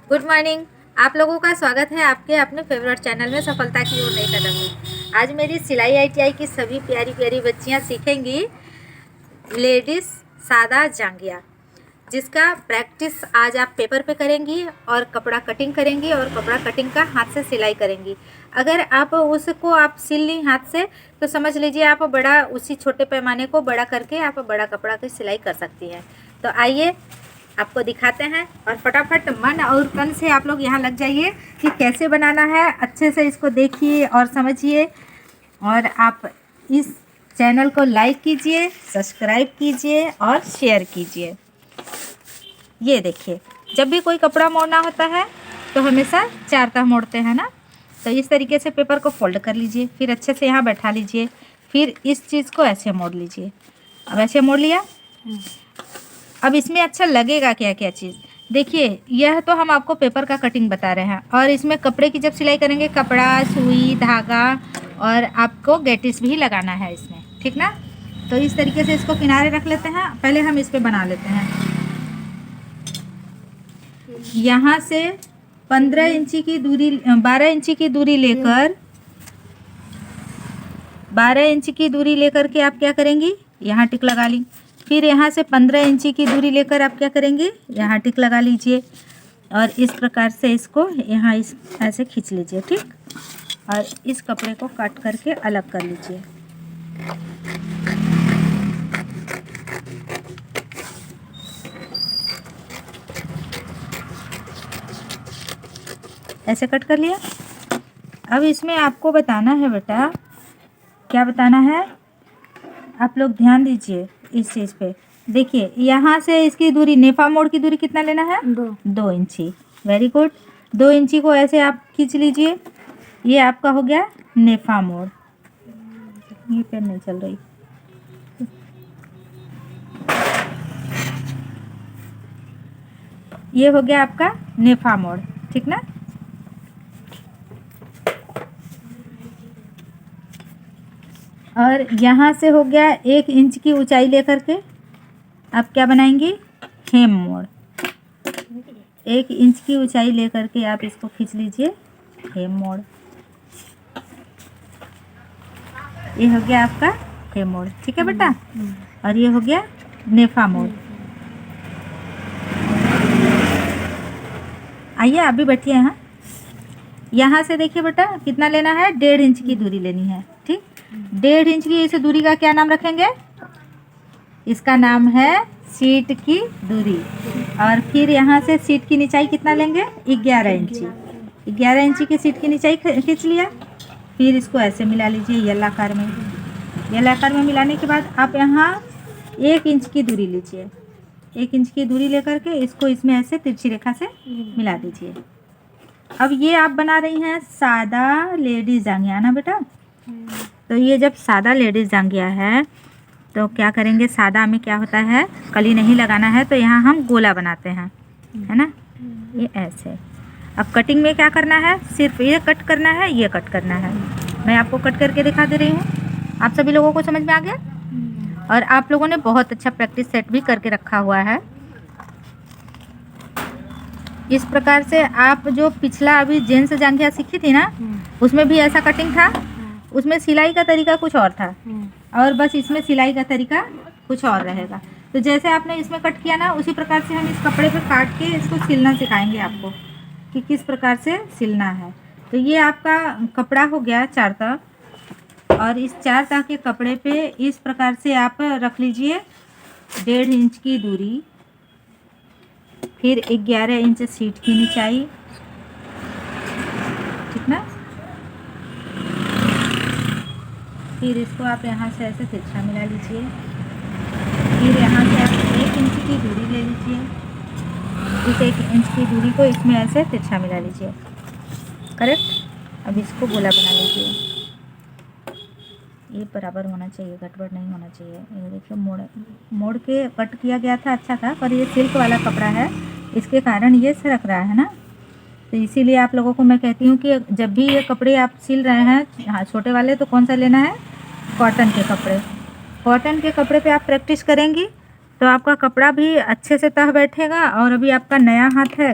Good morning. आप लोगों का स्वागत है आपके अपने फेवरेट चैनल में सफलता की ओर नए कदम में। आज मेरी सिलाई आईटीआई की सभी प्यारी प्यारी बच्चियां सीखेंगी लेडीज सादा जांघिया, जिसका प्रैक्टिस आज आप पेपर पे करेंगी और कपड़ा कटिंग करेंगी और कपड़ा कटिंग का हाथ से सिलाई करेंगी। अगर आप उसको आप सिल ली हाथ से तो समझ लीजिए आप बड़ा उसी छोटे पैमाने को बड़ा करके आप बड़ा कपड़ा की सिलाई कर सकती हैं। तो आइए आपको दिखाते हैं और फटाफट मन और तन से आप लोग यहाँ लग जाइए कि कैसे बनाना है। अच्छे से इसको देखिए और समझिए, और आप इस चैनल को लाइक कीजिए, सब्सक्राइब कीजिए और शेयर कीजिए। ये देखिए, जब भी कोई कपड़ा मोड़ना होता है तो हमेशा चार तह मोड़ते हैं ना। तो इस तरीके से पेपर को फोल्ड कर लीजिए, फिर अच्छे से यहाँ बैठा लीजिए, फिर इस चीज़ को ऐसे मोड़ लीजिए। अब ऐसे मोड़ लिया। अब इसमें अच्छा लगेगा क्या क्या चीज़ देखिए। यह तो हम आपको पेपर का कटिंग बता रहे हैं, और इसमें कपड़े की जब सिलाई करेंगे कपड़ा, सुई, धागा और आपको गेटिस भी लगाना है इसमें, ठीक ना। तो इस तरीके से इसको किनारे रख लेते हैं। पहले हम इस पे बना लेते हैं। यहाँ से 15 इंची की दूरी, 12 इंची की दूरी लेकर 12 इंची की दूरी लेकर के आप क्या करेंगी, यहाँ टिक लगा ली। फिर यहाँ से 15 इंची की दूरी लेकर आप क्या करेंगे, यहाँ टिक लगा लीजिए, और इस प्रकार से इसको यहाँ इस ऐसे खींच लीजिए, ठीक। और इस कपड़े को काट करके अलग कर लीजिए। ऐसे कट कर लिया। अब इसमें आपको बताना है बेटा, क्या बताना है, आप लोग ध्यान दीजिए इस चीज़ पे। देखिए यहाँ से इसकी दूरी, नेफा मोड़ की दूरी कितना लेना है, 2 इंची। Very good. 2 इंची को ऐसे आप खींच लीजिए। ये आपका हो गया नेफा मोड़। ये पेन नहीं चल रही। ये हो गया आपका नेफा मोड़, ठीक ना। और यहाँ से हो गया 1 इंच की ऊंचाई लेकर के आप क्या बनाएंगी, हेम मोड़। 1 इंच की ऊंचाई लेकर के आप इसको खींच लीजिए, हेम मोड़। ये हो गया आपका हेम मोड़, ठीक है बेटा। और ये हो गया नेफा मोड़। आइए आप भी बैठिए यहाँ। यहाँ से देखिए बेटा कितना लेना है, 1.5 इंच की दूरी लेनी है, ठीक। 1.5 इंच की इस दूरी का क्या नाम रखेंगे, इसका नाम है सीट की दूरी। और फिर यहाँ से सीट की निचाई कितना लेंगे, 11 इंची। 11 इंची की सीट की निचाई खींच लिया। फिर इसको ऐसे मिला लीजिए यलाकार में। यलाकार में मिलाने के बाद आप यहाँ 1 इंच की दूरी लीजिए। 1 इंच की दूरी लेकर के इसको इसमें ऐसे तिरछी रेखा से मिला दीजिए। अब ये आप बना रही हैं सादा लेडीज जांघिया ना बेटा। तो ये जब सादा लेडीज जांघिया है तो क्या करेंगे, सादा में क्या होता है, कली नहीं लगाना है, तो यहाँ हम गोला बनाते हैं, है ना। ये ऐसे। अब कटिंग में क्या करना है, सिर्फ ये कट करना है, ये कट करना है। मैं आपको कट करके दिखा दे रही हूँ। आप सभी लोगों को समझ में आ गया, और आप लोगों ने बहुत अच्छा प्रैक्टिस सेट भी करके रखा हुआ है। इस प्रकार से आप जो पिछला अभी जेंट्स जांघिया सीखी थी ना, उसमें भी ऐसा कटिंग था। उसमें सिलाई का तरीका कुछ और था, और बस इसमें सिलाई का तरीका कुछ और रहेगा। तो जैसे आपने इसमें कट किया ना, उसी प्रकार से हम इस कपड़े पे काट के इसको सिलना सिखाएंगे आपको कि किस प्रकार से सिलना है। तो ये आपका कपड़ा हो गया 4 तह, और इस 4 तह के कपड़े पे इस प्रकार से आप रख लीजिए 1.5 इंच की दूरी, फिर 11 इंच सीट की निचाई, ठीक ना। फिर इसको आप यहाँ से ऐसे तिरछा मिला लीजिए। फिर यहाँ से आप 1 इंच की दूरी ले लीजिए। इस 1 इंच की दूरी को इसमें ऐसे तिरछा मिला लीजिए, करेक्ट। अब इसको गोला बना लीजिए। ये बराबर होना चाहिए, गड़बड़ नहीं होना चाहिए। ये देखिए मोड़ के कट किया गया था, अच्छा था, पर ये सिल्क वाला कपड़ा है, इसके कारण ये सरक रहा है ना। तो इसीलिए आप लोगों को मैं कहती हूँ कि जब भी ये कपड़े आप सिल रहे हैं, हाँ छोटे वाले, तो कौन सा लेना है, कॉटन के कपड़े। कॉटन के कपड़े पे आप प्रैक्टिस करेंगी तो आपका कपड़ा भी अच्छे से तह बैठेगा। और अभी आपका नया हाथ है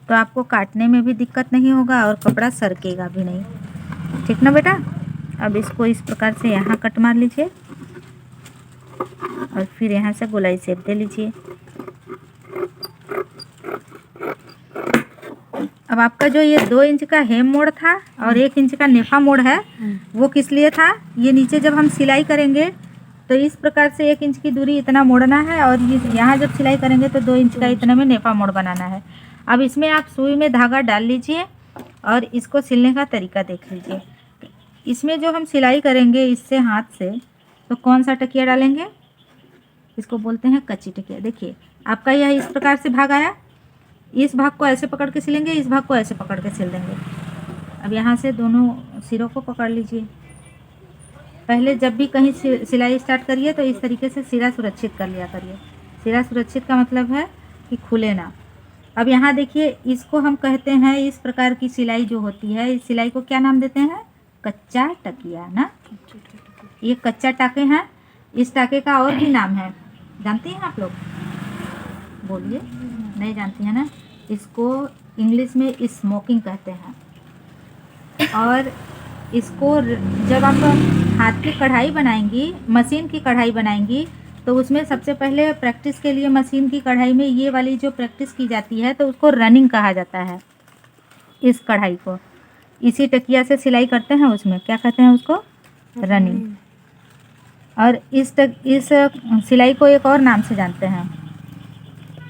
तो आपको काटने में भी दिक्कत नहीं होगा और कपड़ा सरकेगा भी नहीं। ठीक ना बेटा। अब इसको इस प्रकार से यहाँ कट मार लीजिए और फिर यहाँ से गोलाई शेप दे लीजिए। अब आपका जो ये 2 इंच का हेम मोड़ था और 1 इंच का नेफा मोड़ है, वो किस लिए था? ये नीचे जब हम सिलाई करेंगे तो इस प्रकार से 1 इंच की दूरी इतना मोड़ना है और ये यहाँ जब सिलाई करेंगे तो 2 इंच का इतना में नेफा मोड़ बनाना है। अब इसमें आप सुई में धागा डाल लीजिए और इसको सिलने का तरीका देख लीजिए। इसमें जो हम सिलाई करेंगे इससे हाथ से, तो कौन सा टकिया डालेंगे? इसको बोलते हैं कच्ची टकिया। देखिए आपका यह इस प्रकार से भाग आया, इस भाग को ऐसे पकड़ के सिलेंगे, इस भाग को ऐसे पकड़ के सिल देंगे। अब यहाँ से दोनों सिरों को पकड़ लीजिए। पहले जब भी कहीं सिलाई स्टार्ट करिए तो इस तरीके से सिरा सुरक्षित कर लिया करिए। सिरा सुरक्षित का मतलब है कि खुले ना। अब यहाँ देखिए, इसको हम कहते हैं, इस प्रकार की सिलाई जो होती है, इस सिलाई को क्या नाम देते हैं? कच्चा टकिया ना। ये कच्चा टाके हैं। इस टाके का और भी नाम है, जानती हैं आप लोग? बोलिए, नहीं जानती है ना। इसको इंग्लिश में स्मोकिंग कहते हैं। और इसको जब आप हाथ की कढ़ाई बनाएंगी, मशीन की कढ़ाई बनाएंगी, तो उसमें सबसे पहले प्रैक्टिस के लिए मशीन की कढ़ाई में ये वाली जो प्रैक्टिस की जाती है तो उसको रनिंग कहा जाता है। इस कढ़ाई को इसी टकिया से सिलाई करते हैं, उसमें क्या कहते हैं? उसको रनिंग। और इस सिलाई को एक और नाम से जानते हैं।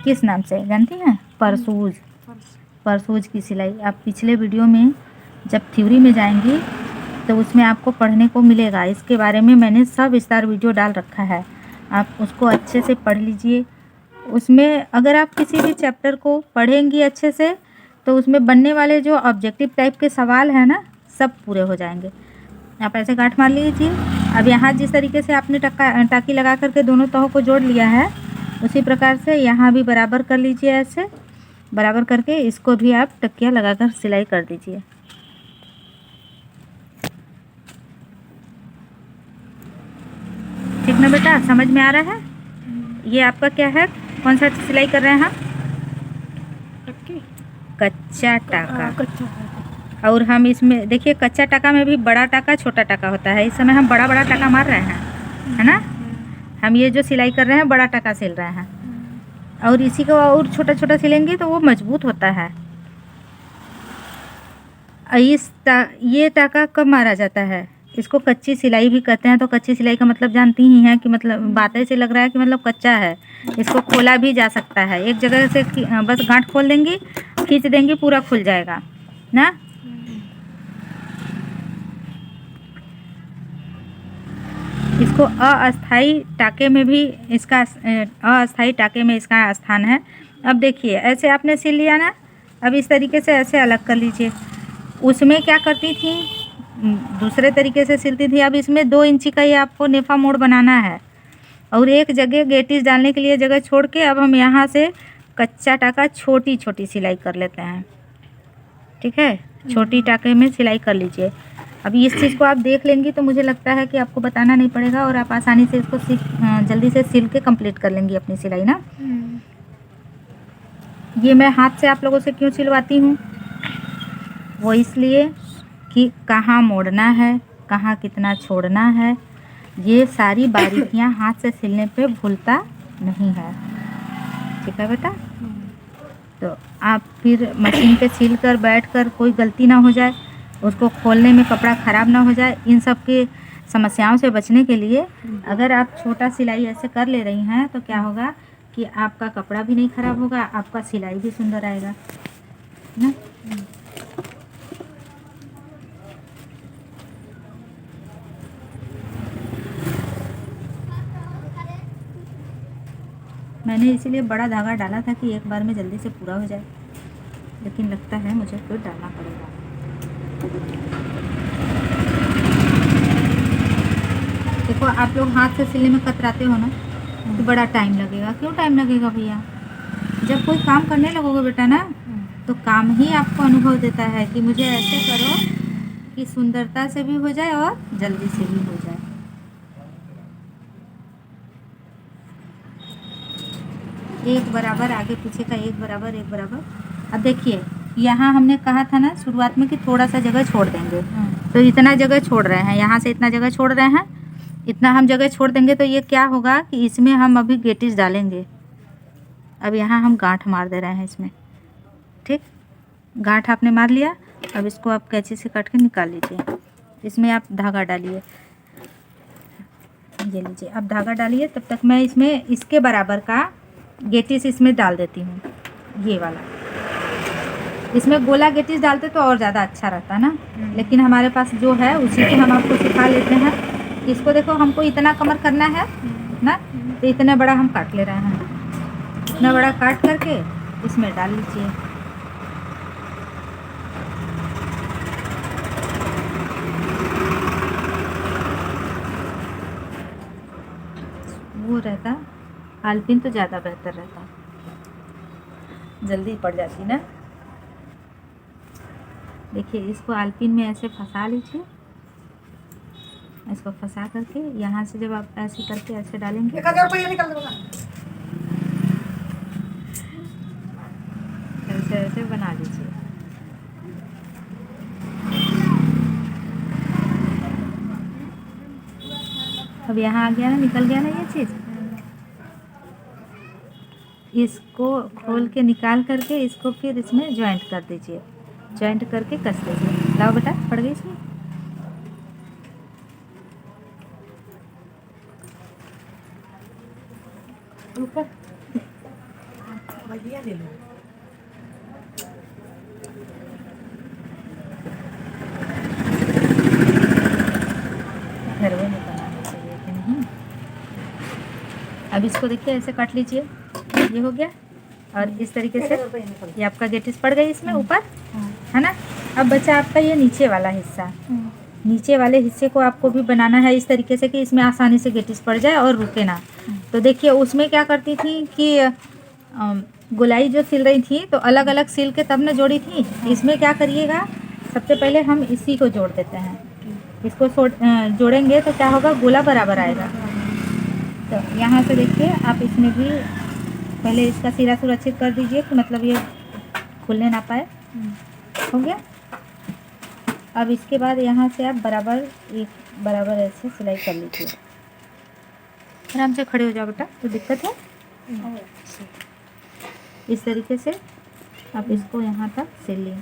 किस नाम से जानती हैं? परसूज। परसूज की सिलाई। आप पिछले वीडियो में जब थ्योरी में जाएंगी तो उसमें आपको पढ़ने को मिलेगा। इसके बारे में मैंने सब विस्तार वीडियो डाल रखा है, आप उसको अच्छे से पढ़ लीजिए। उसमें अगर आप किसी भी चैप्टर को पढ़ेंगी अच्छे से तो उसमें बनने वाले जो ऑब्जेक्टिव टाइप के सवाल हैं ना, सब पूरे हो जाएंगे। आप ऐसे गांठ मार लीजिए। अब यहाँ जिस तरीके से आपने टाकी लगा करके दोनों तहों को जोड़ लिया है, उसी प्रकार से यहाँ भी बराबर कर लीजिए। ऐसे बराबर करके इसको भी आप टकिया लगाकर सिलाई कर दीजिए। ठीक ना बेटा, समझ में आ रहा है? ये आपका क्या है? कौन सा सिलाई कर रहे हैं हम? कच्चा टाका। और हम इसमें देखिए, कच्चा टाका में भी बड़ा टाका छोटा टाका होता है। इस समय हम बड़ा बड़ा टाका मार रहे हैं, है ना। हम ये जो सिलाई कर रहे हैं बड़ा टाका सिल रहे हैं, और इसी को और छोटा छोटा सिलेंगे तो वो मजबूत होता है। ये टाका कब मारा जाता है? इसको कच्ची सिलाई भी कहते हैं। तो कच्ची सिलाई का मतलब जानती ही हैं कि मतलब बातें से लग रहा है कि मतलब कच्चा है। इसको खोला भी जा सकता है। एक जगह से बस गांठ खोल देंगी, खींच देंगी, पूरा खुल जाएगा ना। इसको अस्थाई टाके में भी इसका अस्थाई टाके में इसका स्थान है। अब देखिए, ऐसे आपने सिल लिया ना। अब इस तरीके से ऐसे अलग कर लीजिए। उसमें क्या करती थी, दूसरे तरीके से सिलती थी। अब इसमें 2 इंची का ये आपको नेफा मोड़ बनाना है और एक जगह गेटिस डालने के लिए जगह छोड़ के अब हम यहाँ से कच्चा टाका छोटी छोटी सिलाई कर लेते हैं। ठीक है, छोटी टाके में सिलाई कर लीजिए। अब इस चीज़ को आप देख लेंगी तो मुझे लगता है कि आपको बताना नहीं पड़ेगा और आप आसानी से इसको जल्दी से सिल के कंप्लीट कर लेंगी अपनी सिलाई ना। ये मैं हाथ से आप लोगों से क्यों सिलवाती हूँ? वो इसलिए कि कहाँ मोड़ना है, कहाँ कितना छोड़ना है, ये सारी बारीकियाँ हाथ से सिलने पे भूलता नहीं है। ठीक है बेटा। तो आप फिर मशीन पे सिल कर बैठ कर कोई गलती ना हो जाए, उसको खोलने में कपड़ा ख़राब ना हो जाए, इन सब की समस्याओं से बचने के लिए अगर आप छोटा सिलाई ऐसे कर ले रही हैं तो क्या होगा कि आपका कपड़ा भी नहीं ख़राब होगा, आपका सिलाई भी सुंदर आएगा ना। मैंने इसीलिए बड़ा धागा डाला था कि एक बार में जल्दी से पूरा हो जाए, लेकिन लगता है मुझे फिर डालना पड़ेगा। देखो, आप लोग हाथ से सिलने में कतराते हो ना, तो बड़ा टाइम लगेगा। क्यों टाइम लगेगा भैया? जब कोई काम करने लगोगे बेटा ना, तो काम ही आपको अनुभव देता है कि मुझे ऐसे करो कि सुंदरता से भी हो जाए और जल्दी से भी हो जाए। एक बराबर, आगे पीछे का एक बराबर एक बराबर। अब देखिए, यहाँ हमने कहा था ना शुरुआत में कि थोड़ा सा जगह छोड़ देंगे, तो इतना जगह छोड़ रहे हैं, यहाँ से इतना जगह छोड़ रहे हैं, इतना हम जगह छोड़ देंगे तो ये क्या होगा कि इसमें हम अभी गेटिस डालेंगे। अब यहाँ हम गांठ मार दे रहे हैं इसमें, ठीक। गांठ आपने मार लिया, अब इसको आप कैंची से काट के निकाल लीजिए। इसमें आप धागा डालिए, ये लीजिए, अब धागा डालिए। तब तक मैं इसमें इसके बराबर का गेटिस इसमें डाल देती हूँ, ये वाला। इसमें गोला गेटिस डालते तो और ज़्यादा अच्छा रहता ना, लेकिन हमारे पास जो है उसी को हम आपको सिखा लेते हैं। इसको देखो, हमको इतना कमर करना है ना, तो इतना बड़ा हम काट ले रहे हैं। इतना बड़ा काट करके इसमें डाल लीजिए। वो रहता आलपिन तो ज़्यादा बेहतर रहता, जल्दी पड़ जाती ना। देखिए, इसको आलपिन में ऐसे फंसा लीजिए। इसको फंसा करके यहाँ से जब आप ऐसे करके ऐसे डालेंगे, 1000 रुपये निकाल दो। ऐसे ऐसे बना लीजिए। अब यहाँ आ गया ना, निकल गया ना ये चीज़। इसको खोल के निकाल करके इसको फिर इसमें जॉइंट कर दीजिए, जॉइंट करके कस दीजिए। लाओ बेटा, पड़ गई इसमें। ऊपर बढ़िया ले लो। घर में बनाना चाहिए कि नहीं। अब इसको देखिए, ऐसे काट लीजिए, ये हो गया। और इस तरीके से ये आपका गेटिस पड़ गई इसमें ऊपर, है ना। अब बचा आपका ये नीचे वाला हिस्सा। नीचे वाले हिस्से को आपको भी बनाना है इस तरीके से कि इसमें आसानी से गेटिस पड़ जाए और रुके ना। तो देखिए, उसमें क्या करती थी कि गोलाई जो सिल रही थी तो अलग अलग सिल के तब न जोड़ी थी। इसमें क्या करिएगा, सबसे पहले हम इसी को जोड़ देते हैं। इसको जोड़ेंगे तो क्या होगा, गोला बराबर आएगा। तो यहाँ से देखिए, आप इसमें भी पहले इसका सिरा सुरक्षित कर दीजिए कि मतलब ये खुलने ना पाए। हो गया। अब इसके बाद यहाँ से आप बराबर ऐसे सिलाई कर लीजिए। आराम से खड़े हो जाओ बेटा, तो दिक्कत है। इस तरीके से आप इसको यहाँ तक सिल लिए।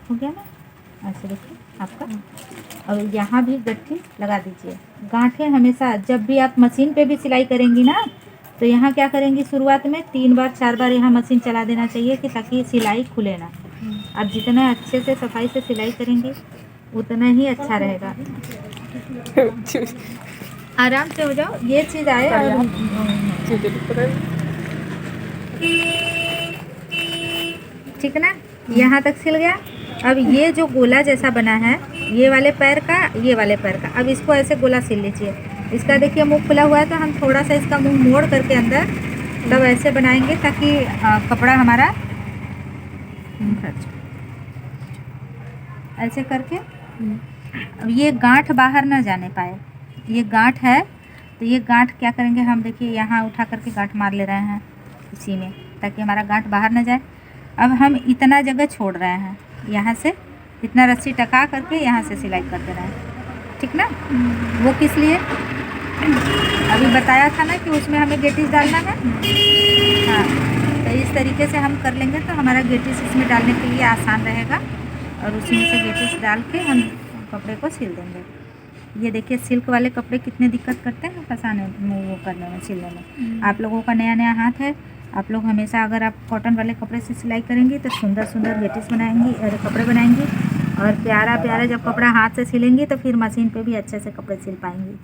हो गया ना, ऐसे देखिए आपका। अब यहाँ भी गट्ठी लगा दीजिए। गांठें हमेशा जब भी आप मशीन पे भी सिलाई करेंगी ना, तो यहाँ क्या करेंगी, शुरुआत में 3 बार 4 बार यहाँ मशीन चला देना चाहिए कि ताकि सिलाई खुले ना। आप जितना अच्छे से सफाई से सिलाई करेंगी उतना ही अच्छा रहेगा। आराम से हो जाओ, ये चीज़ आए। और ठीक ना, यहाँ तक सिल गया। अब ये जो गोला जैसा बना है, ये वाले पैर का, ये वाले पैर का, अब इसको ऐसे गोला सिल लीजिए। इसका देखिए मुंह खुला हुआ है, तो हम थोड़ा सा इसका मुंह मोड़ करके अंदर तब ऐसे बनाएंगे ताकि कपड़ा हमारा ऐसे करके अब ये गांठ बाहर ना जाने पाए। ये गांठ है, तो ये गांठ क्या करेंगे हम, देखिए यहाँ उठा करके गांठ मार ले रहे हैं इसी में, ताकि हमारा गांठ बाहर ना जाए। अब हम इतना जगह छोड़ रहे हैं, यहाँ से इतना रस्सी टका करके यहाँ से सिलाई कर दे रहे हैं, ठीक ना। वो किस लिए, अभी बताया था ना कि उसमें हमें गेटिस डालना है। हाँ, तो इस तरीके से हम कर लेंगे तो हमारा गेटिस इसमें डालने के लिए आसान रहेगा, और उसी में से गेटिस डाल के हम कपड़े को सिल देंगे। ये देखिए, सिल्क वाले कपड़े कितने दिक्कत करते हैं फंसाने में, वो करने में, सिलने में। आप लोगों का नया नया हाथ है, आप लोग हमेशा अगर आप कॉटन वाले कपड़े से सिलाई करेंगी तो सुंदर सुंदर गेटिस बनाएंगी और कपड़े बनाएंगी, और प्यारा प्यारा जब कपड़ा हाथ से सिलेंगी तो फिर मशीन पे भी अच्छे से कपड़े सिल पाएंगी।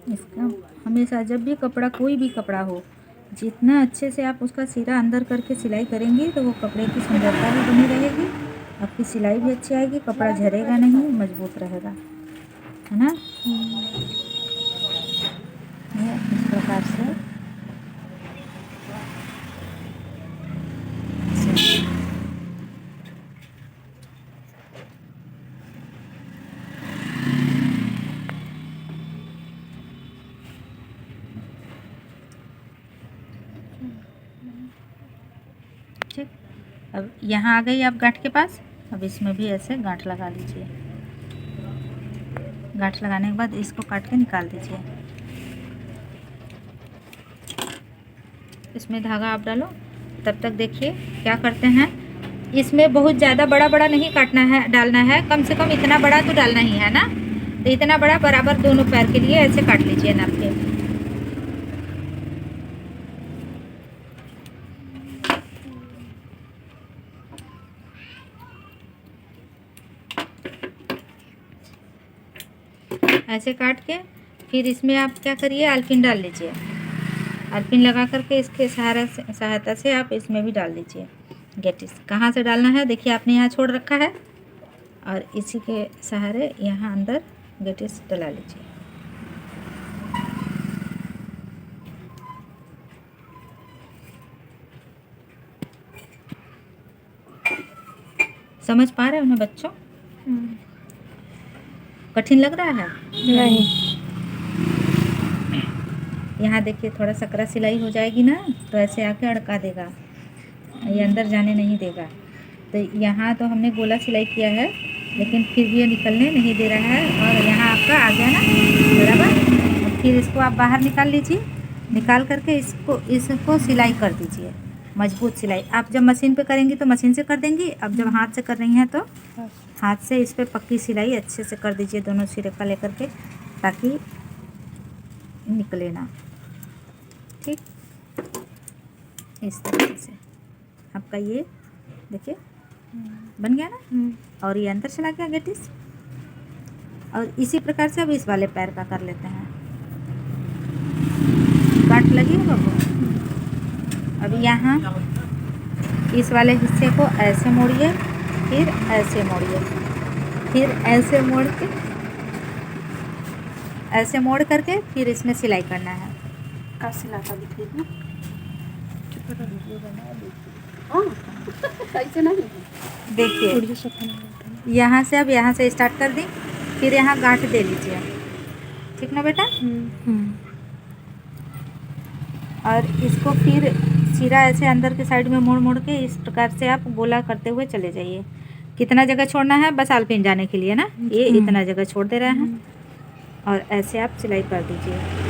इसका हमेशा जब भी कपड़ा, कोई भी कपड़ा हो, जितना अच्छे से आप उसका सिरा अंदर करके सिलाई करेंगी तो वो कपड़े की सुंदरता भी बनी रहेगी आपकी सिलाई भी अच्छी आएगी, कपड़ा झरेगा नहीं, मजबूत रहेगा, है ना। ये इस प्रकार से ठीक। अब यहाँ आ गई आप गांठ के पास, अब इसमें भी ऐसे गांठ लगा लीजिए। गांठ लगाने के बाद इसको काट के निकाल दीजिए। इसमें धागा आप डालो। तब तक देखिए क्या करते हैं, इसमें बहुत ज़्यादा बड़ा बड़ा नहीं काटना है, डालना है, कम से कम इतना बड़ा तो डालना ही है ना। तो इतना बड़ा बराबर दोनों पैर के लिए ऐसे काट लीजिए नाप के। ऐसे काट के फिर इसमें आप क्या करिए, आलपिन डाल लीजिए। आलपिन लगा करके इसके सहायता से आप इसमें भी डाल दीजिए गेटिस। कहाँ से डालना है देखिए, आपने यहाँ छोड़ रखा है और इसी के सहारे यहाँ अंदर गेटिस डला लीजिए। समझ पा रहे हो ना बच्चों? कठिन लग रहा है? नहीं। यहाँ देखिए थोड़ा सकरा सिलाई हो जाएगी ना, तो ऐसे आके अड़का देगा, ये अंदर जाने नहीं देगा। तो यहाँ तो हमने गोला सिलाई किया है, लेकिन फिर भी ये निकलने नहीं दे रहा है, और यहाँ आपका आ गया ना बराबर। और फिर इसको आप बाहर निकाल लीजिए। निकाल करके इसको सिलाई कर दीजिए, मजबूत सिलाई। आप जब मशीन पे करेंगी तो मशीन से कर देंगी, अब जब हाथ से कर रही हैं तो हाथ से इस पर पक्की सिलाई अच्छे से कर दीजिए, दोनों सिरे का लेकर के, ताकि निकले ना। ठीक, इस तरीके से आपका ये देखिए बन गया ना, और ये अंदर चला गया गेटिस। और इसी प्रकार से अब इस वाले पैर का कर लेते हैं। गांठ लगी है बाबू। अब यहाँ इस वाले हिस्से को ऐसे मोड़िए, फिर ऐसे मोड़िए, फिर ऐसे मोड़ के, ऐसे मोड़ करके फिर इसमें सिलाई करना है। का सिलाता दिखिए ना। ऐसे नहीं देखिए यहाँ से, अब यहाँ से स्टार्ट कर दी, फिर यहाँ गांठ दे लीजिए। ठीक ना बेटा? और इसको फिर सिरा ऐसे अंदर के साइड में मोड़ मोड़ के इस प्रकार से आप गोला करते हुए चले जाइए। कितना जगह छोड़ना है, बस आलपिन जाने के लिए ना, ये इतना जगह छोड़ दे रहे हैं, और ऐसे आप सिलाई कर दीजिए।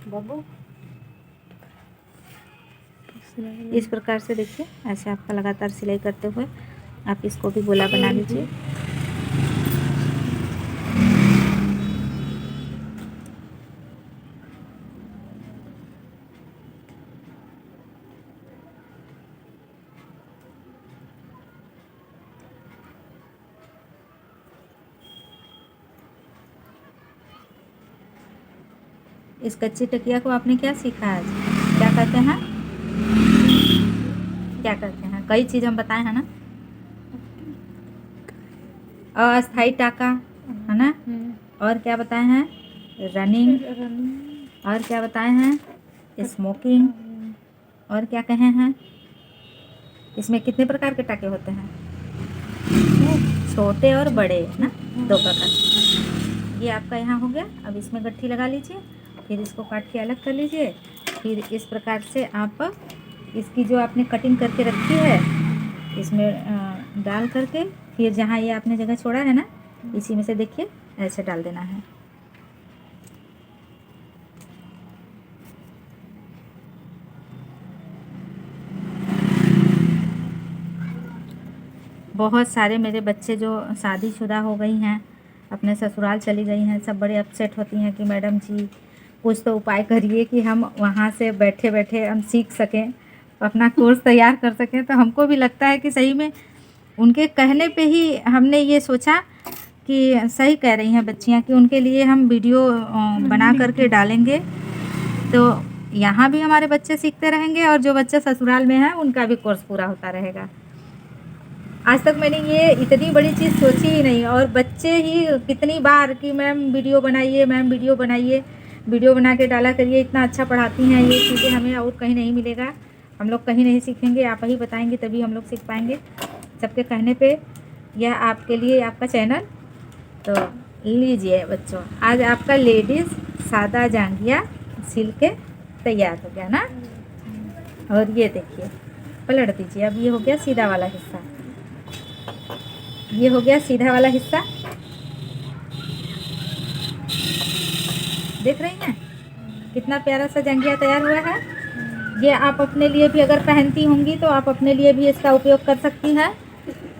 बाबू इस प्रकार से देखिए, ऐसे आपका लगातार सिलाई करते हुए आप इसको भी गोला बना लीजिए। इस कच्ची टकिया को आपने क्या सीखा आज? क्या कहते हैं, क्या कहते हैं? कई चीज़ हम बताए हैं ना। अस्थाई टाका है ना, और क्या बताए हैं? रनिंग, और क्या बताए हैं? स्मोकिंग, और क्या कहे हैं? इसमें कितने प्रकार के टाके होते हैं? छोटे और बड़े ना, 2 प्रकार। ये आपका यहाँ हो गया। अब इसमें गट्ठी लगा लीजिए, फिर इसको काट के अलग कर लीजिए। फिर इस प्रकार से आप इसकी जो आपने कटिंग करके रखी है इसमें डाल करके, फिर जहाँ ये आपने जगह छोड़ा है ना, इसी में से देखिए ऐसे डाल देना है। बहुत सारे मेरे बच्चे जो शादीशुदा हो गई हैं, अपने ससुराल चली गई हैं, सब बड़े अपसेट होती हैं कि मैडम जी कुछ तो उपाय करिए कि हम वहाँ से बैठे बैठे हम सीख सकें, अपना कोर्स तैयार कर सकें। तो हमको भी लगता है कि सही में उनके कहने पे ही हमने ये सोचा कि सही कह रही हैं बच्चियाँ, कि उनके लिए हम वीडियो बना करके डालेंगे। तो यहाँ भी हमारे बच्चे सीखते रहेंगे और जो बच्चे ससुराल में हैं उनका भी कोर्स पूरा होता रहेगा। आज तक मैंने ये इतनी बड़ी चीज़ सोची ही नहीं, और बच्चे ही कितनी बार कि मैम वीडियो बनाइए, मैम वीडियो बनाइए, वीडियो बना के डाला करिए, इतना अच्छा पढ़ाती हैं, ये चीज़ें हमें और कहीं नहीं मिलेगा, हम लोग कहीं नहीं सीखेंगे, आप ही बताएंगे तभी हम लोग सीख पाएंगे। सबके कहने पे यह आपके लिए आपका चैनल। तो लीजिए बच्चों, आज आपका लेडीज़ सादा जांघिया सिल के तैयार हो गया ना। और ये देखिए, पलट दीजिए। अब ये हो गया सीधा वाला हिस्सा, ये हो गया सीधा वाला हिस्सा, देख रही हैं कितना प्यारा सा जांघिया तैयार हुआ है। ये आप अपने लिए भी अगर पहनती होंगी तो आप अपने लिए भी इसका उपयोग कर सकती हैं,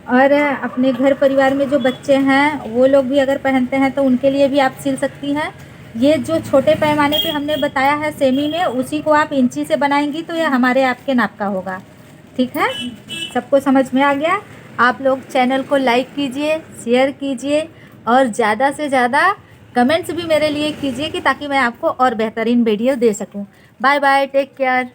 और अपने घर परिवार में जो बच्चे हैं वो लोग भी अगर पहनते हैं तो उनके लिए भी आप सिल सकती हैं। ये जो छोटे पैमाने पे हमने बताया है सेमी में, उसी को आप इंची से बनाएंगी तो ये हमारे आपके नाप का होगा। ठीक है, सबको समझ में आ गया। आप लोग चैनल को लाइक कीजिए, शेयर कीजिए और ज़्यादा से ज़्यादा कमेंट्स भी मेरे लिए कीजिए कि ताकि मैं आपको और बेहतरीन वीडियो दे सकूं। Bye bye, take care.